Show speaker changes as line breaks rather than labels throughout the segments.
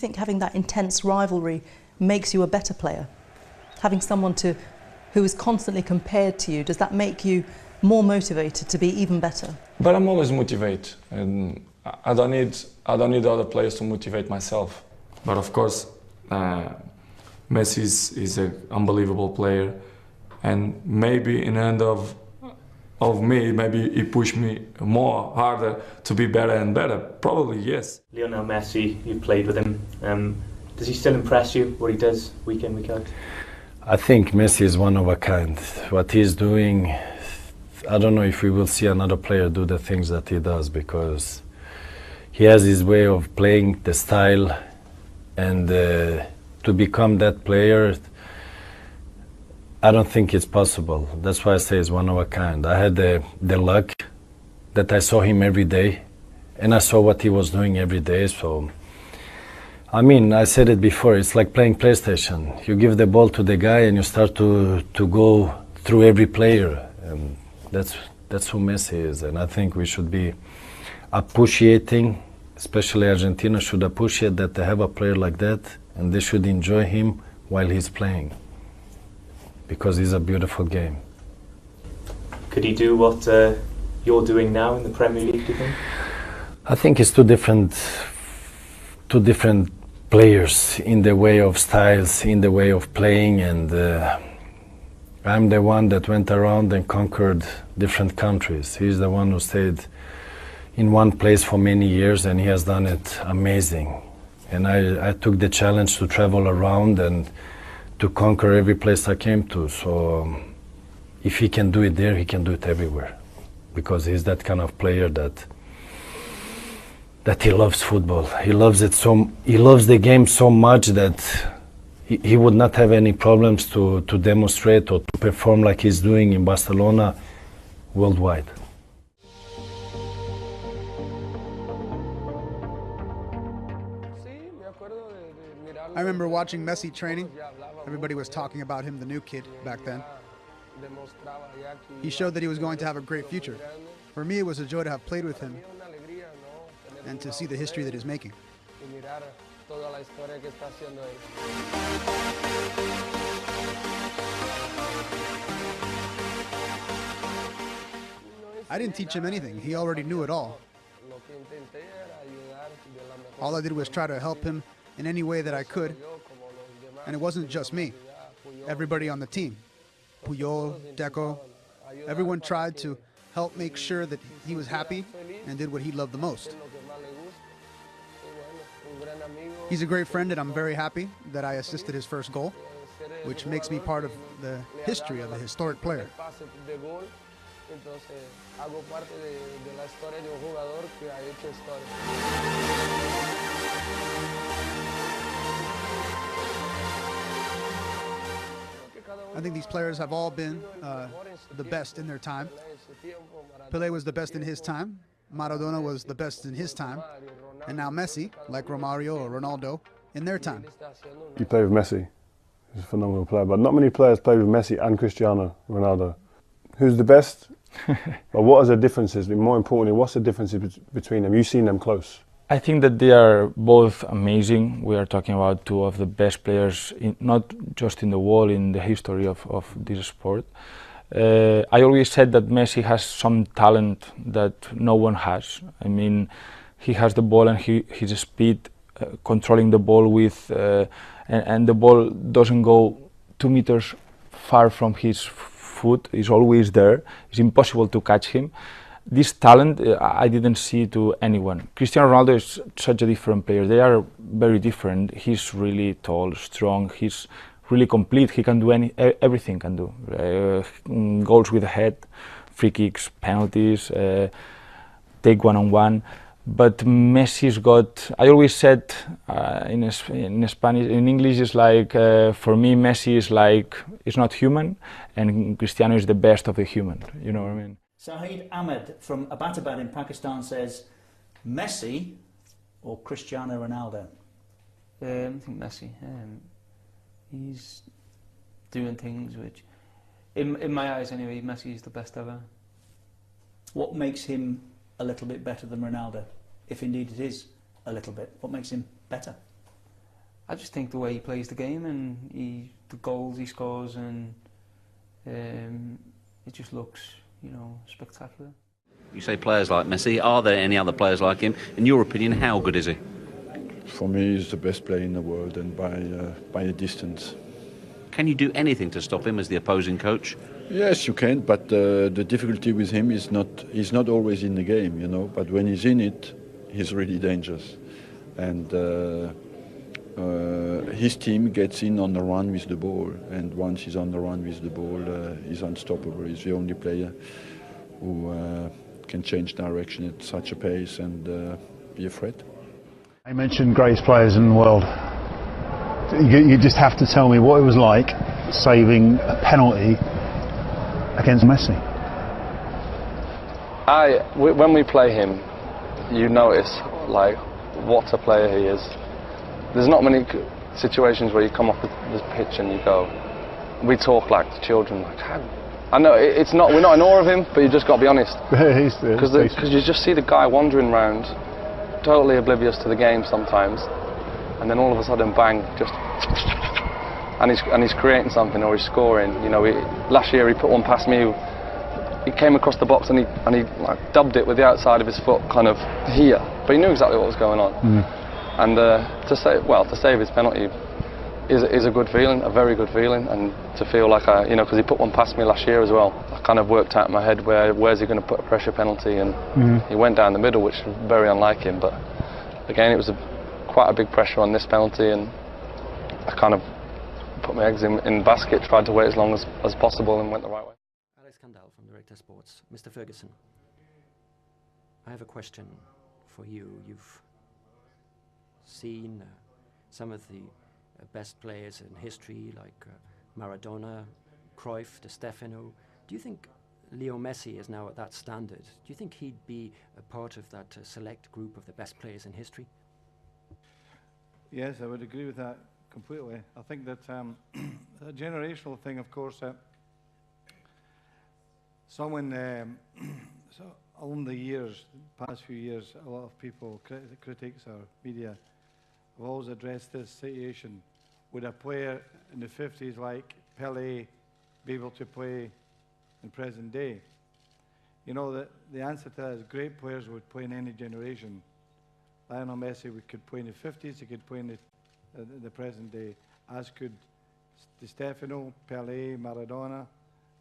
think having that intense rivalry makes you a better player? Having someone who is constantly compared to you, does that make you more motivated to be even better?
But I'm always motivated, and I don't need other players to motivate myself. But of course, Messi is an unbelievable player, and maybe in the end of me, maybe he pushed me more harder to be better and better. Probably yes.
Lionel Messi, you've played with him. Does he still impress you, what he does week in, week out?
I think Messi is one of a kind. What he's doing, I don't know if we will see another player do the things that he does, because he has his way of playing, the style, and to become that player, I don't think it's possible. That's why I say he's one of a kind. I had the luck that I saw him every day, and I saw what he was doing every day. So, I mean, I said it before, it's like playing PlayStation. You give the ball to the guy and you start to go through every player. And that's who Messi is. And I think we should be appreciating, especially Argentina should appreciate that they have a player like that, and they should enjoy him while he's playing, because it's a beautiful game.
Could he do what you're doing now in the Premier League, do you think?
I think it's two different players in the way of styles, in the way of playing, and I'm the one that went around and conquered different countries. He's the one who stayed in one place for many years, and he has done it amazing. And I took the challenge to travel around and to conquer every place I came to. So if he can do it there, he can do it everywhere, because he's that kind of player that he loves football. He loves it he loves the game so much that he would not have any problems to demonstrate or to perform like he's doing in Barcelona worldwide.
I remember watching Messi training. Everybody was talking about him, the new kid, back then. He showed that he was going to have a great future. For me, it was a joy to have played with him and to see the history that he's making. I didn't teach him anything. He already knew it all. All I did was try to help him in any way that I could. And it wasn't just me. Everybody on the team, Puyol, Deco, everyone tried to help make sure that he was happy and did what he loved the most. He's a great friend, and I'm very happy that I assisted his first goal, which makes me part of the history of a historic player. I think these players have all been the best in their time. Pelé was the best in his time. Maradona was the best in his time. And now Messi, like Romario or Ronaldo, in their time.
You play with Messi. He's a phenomenal player, but not many players play with Messi and Cristiano Ronaldo. Who's the best? But what are the differences? More importantly, what's the difference between them? You've seen them close.
I think that they are both amazing. We are talking about two of the best players, not just in the world, in the history of this sport. I always said that Messi has some talent that no one has. I mean, he has the ball and his speed, controlling the ball with, and the ball doesn't go 2 meters far from his foot. It's always there. It's impossible to catch him. This talent I didn't see to anyone. Cristiano Ronaldo is such a different player. They are very different. He's really tall, strong. He's really complete. He can do everything. Can do goals with the head, free kicks, penalties, take one-on-one. But Messi's got. I always said in Spanish, in English, is like for me, Messi is like is not human, and Cristiano is the best of the human. You know what I mean?
Sahid Ahmed from Abbottabad in Pakistan says, Messi or Cristiano Ronaldo?
I think Messi. He's doing things which, in my eyes anyway, Messi is the best ever.
What makes him a little bit better than Ronaldo? If indeed it is a little bit, what makes him better?
I just think the way he plays the game and the goals he scores, and it just looks, you know, spectacular.
You say players like Messi. Are there any other players like him? In your opinion, how good is he?
For me, he's the best player in the world, and by a distance.
Can you do anything to stop him as the opposing coach?
Yes, you can, but the difficulty with him is he's not always in the game, you know. But when he's in it, he's really dangerous, and his team gets in on the run with the ball, and once he's on the run with the ball, he's unstoppable. He's the only player who can change direction at such a pace and be a threat.
I mentioned greatest players in the world. You just have to tell me what it was like saving a penalty against Messi.
When we play him, you notice like what a player he is. There's not many situations where you come off the pitch and you go, we talk like children. Like, I know it's not. We're not in awe of him, but you just got to be honest. Because you just see the guy wandering around, totally oblivious to the game sometimes, and then all of a sudden, bang! And he's creating something, or he's scoring. You know, last year he put one past me. He came across the box and he like dubbed it with the outside of his foot, kind of here, but he knew exactly what was going on. And to save his penalty is a good feeling, a very good feeling, and to feel like you know, because he put one past me last year as well. I kind of worked out in my head where's he going to put a pressure penalty, and he went down the middle, which was very unlike him. But again, it was quite a big pressure on this penalty, and I kind of put my eggs in the basket, tried to wait as long as possible, and went the right way.
Alex Kandal from Director Sports. Mr. Ferguson, I have a question for you. You've seen some of the best players in history, like Maradona, Cruyff, Di Stefano. Do you think Leo Messi is now at that standard? Do you think he'd be a part of that select group of the best players in history?
Yes, I would agree with that completely. I think that a generational thing, of course, along the years, the past few years, a lot of people, critics or media, have always addressed this situation. Would a player in the 50s like Pelé be able to play in present day? You know, the answer to that is great players would play in any generation. Lionel Messi could play in the 50s, he could play in the present day, as could Di Stefano, Pelé, Maradona,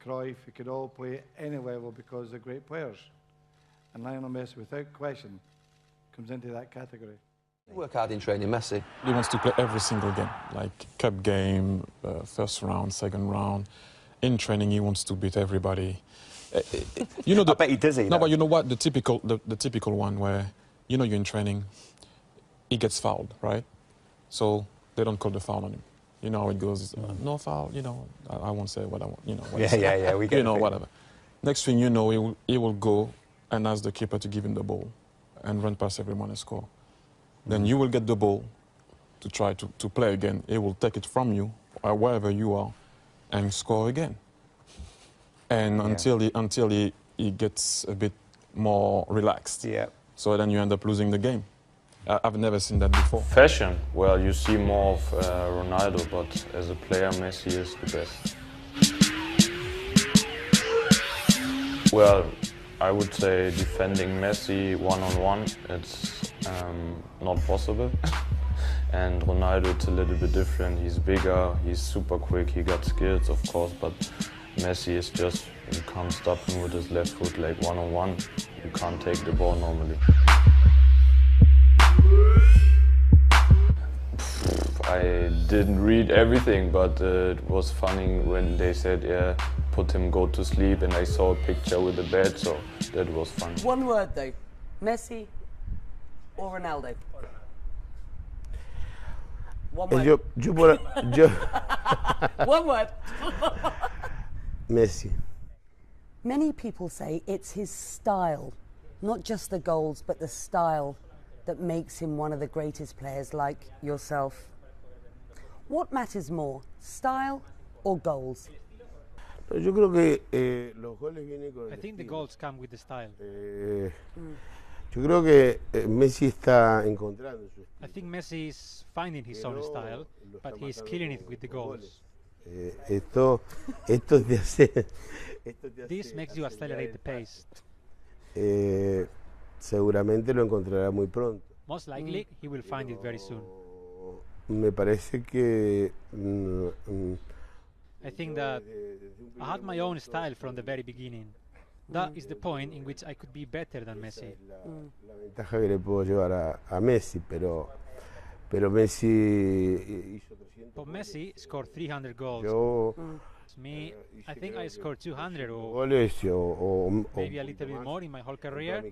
Cruyff. He could all play at any level because they're great players. And Lionel Messi, without question, comes into that category.
You work hard in training, Messi.
He wants to play every single game, like cup game, first round, second round. In training, he wants to beat everybody. You know, I
bet he does.
No, but you know what? The typical one where, you know, you're in training, he gets fouled, right? So they don't call the foul on him. You know how it goes. No foul. You know, I won't say what I want. You know. What
yeah. We get.
You know, whatever. Next thing you know, he will go and ask the keeper to give him the ball, and run past everyone and score. Then you will get the ball to try to play again. He will take it from you, or wherever you are, and score again. And until he gets a bit more relaxed. Yeah. So then you end up losing the game. I've never seen that before.
Fashion, well, you see more of Ronaldo, but as a player, Messi is the best. Well, I would say defending Messi one-on-one, it's not possible. And Ronaldo, it's a little bit different. He's bigger, he's super quick, he got skills, of course, but Messi is just, you can't stop him with his left foot, like one-on-one. You can't take the ball normally. I didn't read everything, but it was funny when they said, yeah, put him go to sleep, and I saw a picture with the bed, so that was fun.
One word though, Messi or Ronaldo? One word. One word.
Messi.
Many people say it's his style, not just the goals, but the style that makes him one of the greatest players like yourself. What matters more, style or goals?
I think
the goals come with the style.
Yo creo que Messi está encontrando su
I think Messi is finding his own style, but he's killing it with the goals.
Esto te hace.
This makes you accelerate the pace.
Seguramente lo encontrará muy pronto.
Most likely, he will find it very soon.
Me parece que.
I think that I had my own style from the very beginning. That is the point in which I could be better than Messi.
La ventaja que le puedo llevar a Messi, pero Messi hizo 300.
But Messi scored 300 goals.
Yo
Me, I think I scored 200 or
goles
maybe a little bit more in my whole career.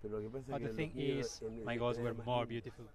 Pero lo que pasa
But
es
the
que
thing is, my goals were more beautiful.